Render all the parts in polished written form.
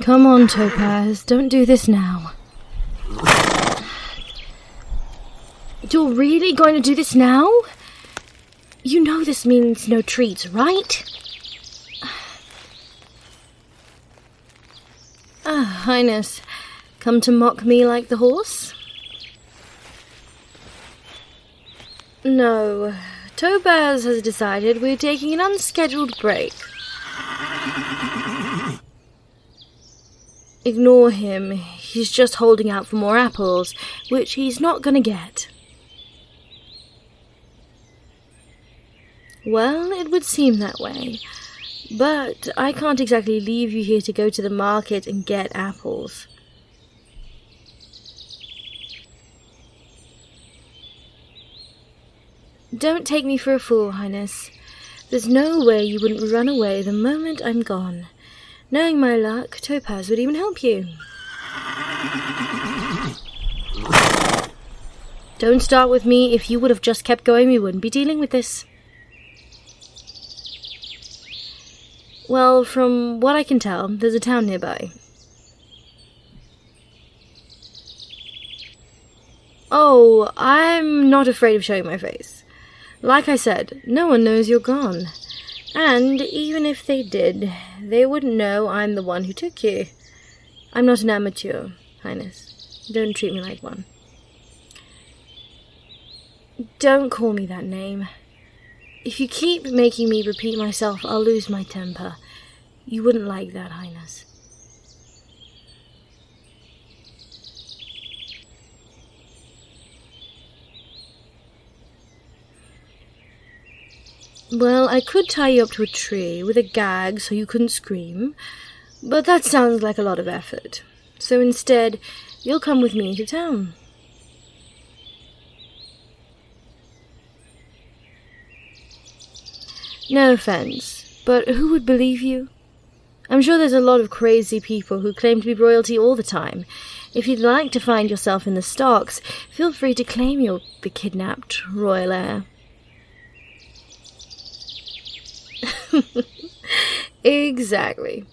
Come on, Topaz, don't do this now. You're really going to do this now? You know this means no treats, right? Highness, come to mock me like the horse? No, Topaz has decided we're taking an unscheduled break. Ignore him, he's just holding out for more apples, which he's not gonna get. Well, it would seem that way, but I can't exactly leave you here to go to the market and get apples. Don't take me for a fool, Highness. There's no way you wouldn't run away the moment I'm gone. Knowing my luck, Topaz would even help you. Don't start with me. If you would have just kept going, we wouldn't be dealing with this. Well, from what I can tell, there's a town nearby. Oh, I'm not afraid of showing my face. Like I said, no one knows you're gone. And even if they did, they wouldn't know I'm the one who took you. I'm not an amateur, Highness. Don't treat me like one. Don't call me that name. If you keep making me repeat myself, I'll lose my temper. You wouldn't like that, Highness. Well, I could tie you up to a tree with a gag so you couldn't scream, but that sounds like a lot of effort. So instead, you'll come with me into town. No offense, but who would believe you? I'm sure there's a lot of crazy people who claim to be royalty all the time. If you'd like to find yourself in the stocks, feel free to claim you're the kidnapped royal heir. Exactly.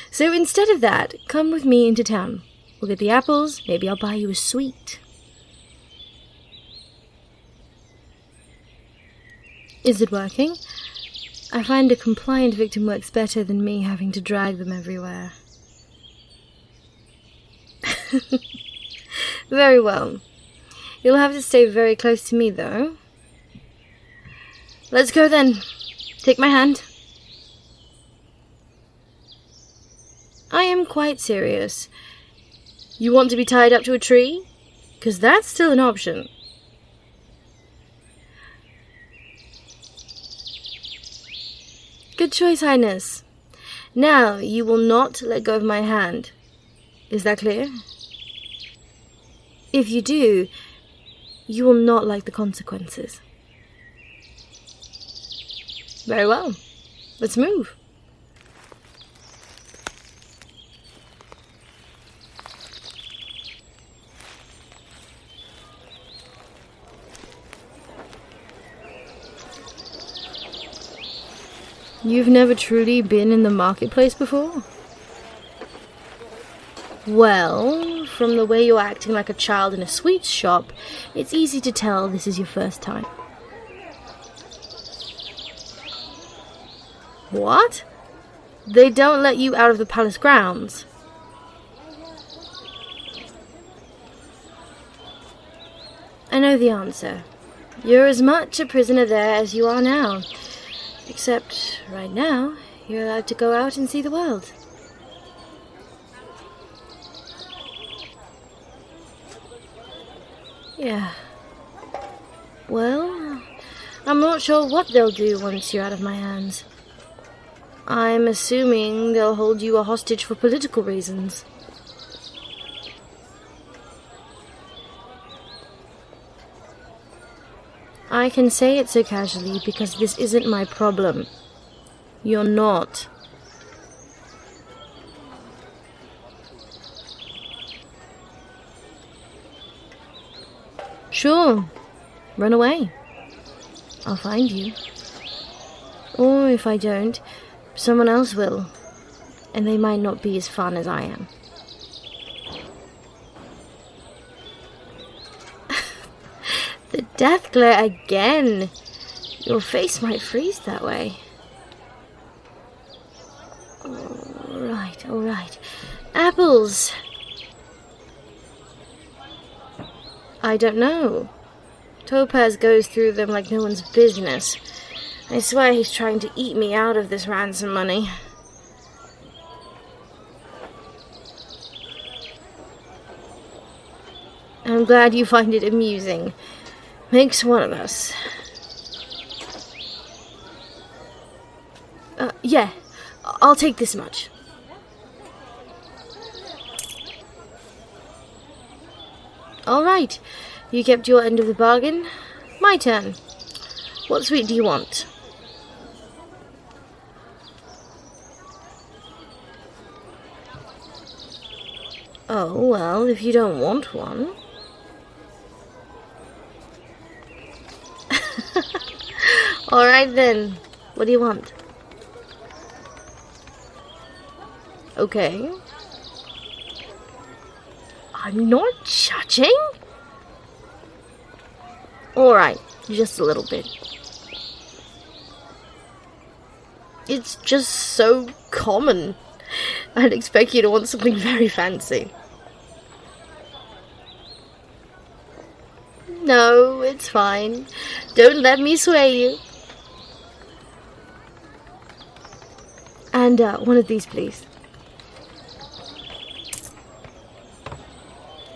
So instead of that, come with me into town. We'll get the apples, maybe I'll buy you a sweet. Is it working? I find a compliant victim works better than me having to drag them everywhere. Very well. You'll have to stay very close to me, though. Let's go then. Take my hand. I am quite serious. You want to be tied up to a tree? 'Cause that's still an option. Good choice, Highness. Now, you will not let go of my hand. Is that clear? If you do, you will not like the consequences. Very well. Let's move. You've never truly been in the marketplace before? Well, from the way you're acting like a child in a sweets shop, it's easy to tell this is your first time. What? They don't let you out of the palace grounds? I know the answer. You're as much a prisoner there as you are now. Except, right now, you're allowed to go out and see the world. Yeah. Well, I'm not sure what they'll do once you're out of my hands. I'm assuming they'll hold you a hostage for political reasons. I can say it so casually because this isn't my problem. You're not. Sure. Run away. I'll find you. Or if I don't, someone else will. and they might not be as fun as I am. The death glare again! Your face might freeze that way. Alright. Apples! I don't know. Topaz goes through them like no one's business. I swear he's trying to eat me out of this ransom money. I'm glad you find it amusing. Makes one of us. Yeah. I'll take this much. Alright. You kept your end of the bargain. My turn. What sweet do you want? Oh, well, if you don't want one... Alright then. What do you want? Okay. I'm not judging? Alright, just a little bit. It's just so common. I'd expect you to want something very fancy. No, it's fine. Don't let me sway you. And, one of these, please.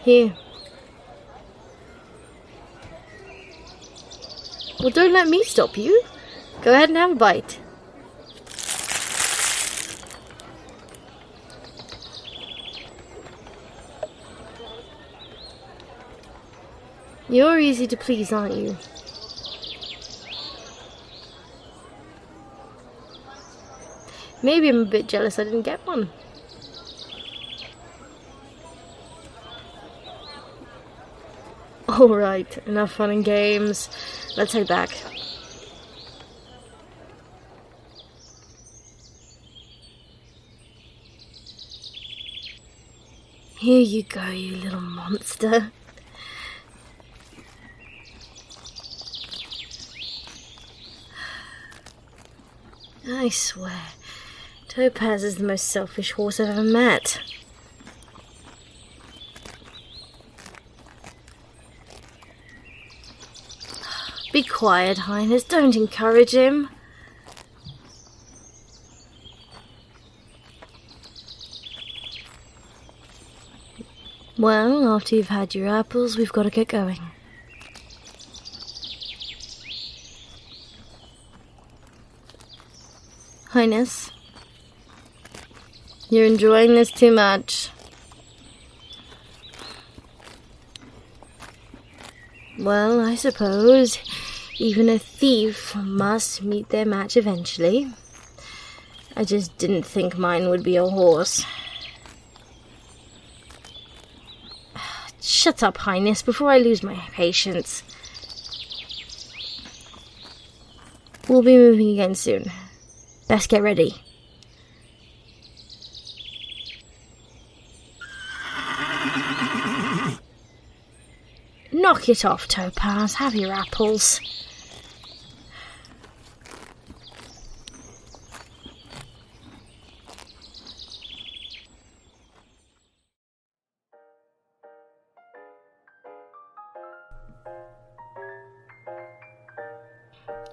Here. Well, don't let me stop you. Go ahead and have a bite. You're easy to please, aren't you? Maybe I'm a bit jealous I didn't get one. Alright, enough fun and games. Let's head back. Here you go, you little monster. I swear, Topaz is the most selfish horse I've ever met. Be quiet, Highness. Don't encourage him. Well, after you've had your apples, we've got to get going. Highness, you're enjoying this too much. Well, I suppose even a thief must meet their match eventually. I just didn't think mine would be a horse. Shut up, Highness, before I lose my patience. We'll be moving again soon. Best get ready. Knock it off, Topaz. Have your apples.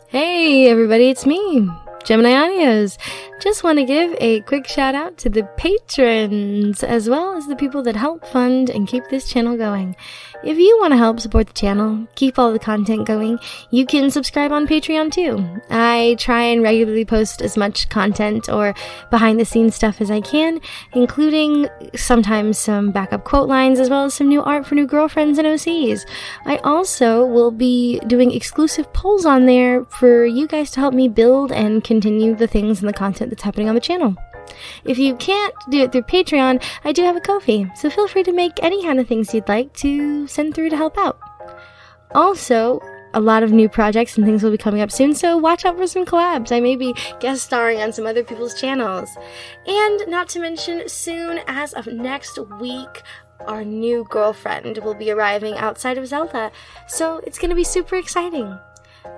Hey everybody, it's me, Gemini Audios. Just want to give a quick shout out to the patrons, as well as the people that help fund and keep this channel going. If you want to help support the channel, keep all the content going, you can subscribe on Patreon too. I try and regularly post as much content or behind the scenes stuff as I can, including sometimes some backup quote lines, as well as some new art for new girlfriends and OCs. I also will be doing exclusive polls on there for you guys to help me build and continue the things and the content that's happening on the channel. If you can't do it through Patreon, I do have a Ko-fi, so feel free to make any kind of things you'd like to send through to help out. Also, a lot of new projects and things will be coming up soon, so watch out for some collabs. I may be guest starring on some other people's channels. And not to mention, soon as of next week, our new girlfriend will be arriving outside of Zelda, so it's going to be super exciting.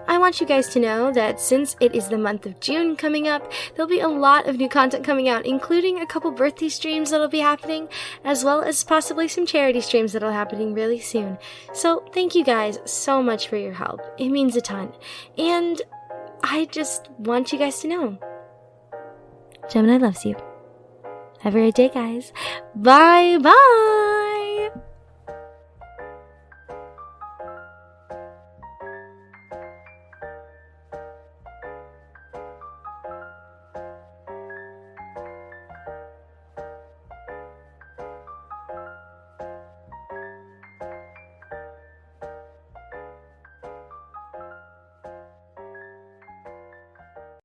I want you guys to know that since it is the month of June coming up, there'll be a lot of new content coming out, including a couple birthday streams that'll be happening, as well as possibly some charity streams that'll be happening really soon. So thank you guys so much for your help. It means a ton. And I just want you guys to know, Gemini loves you. Have a great day, guys. Bye-bye!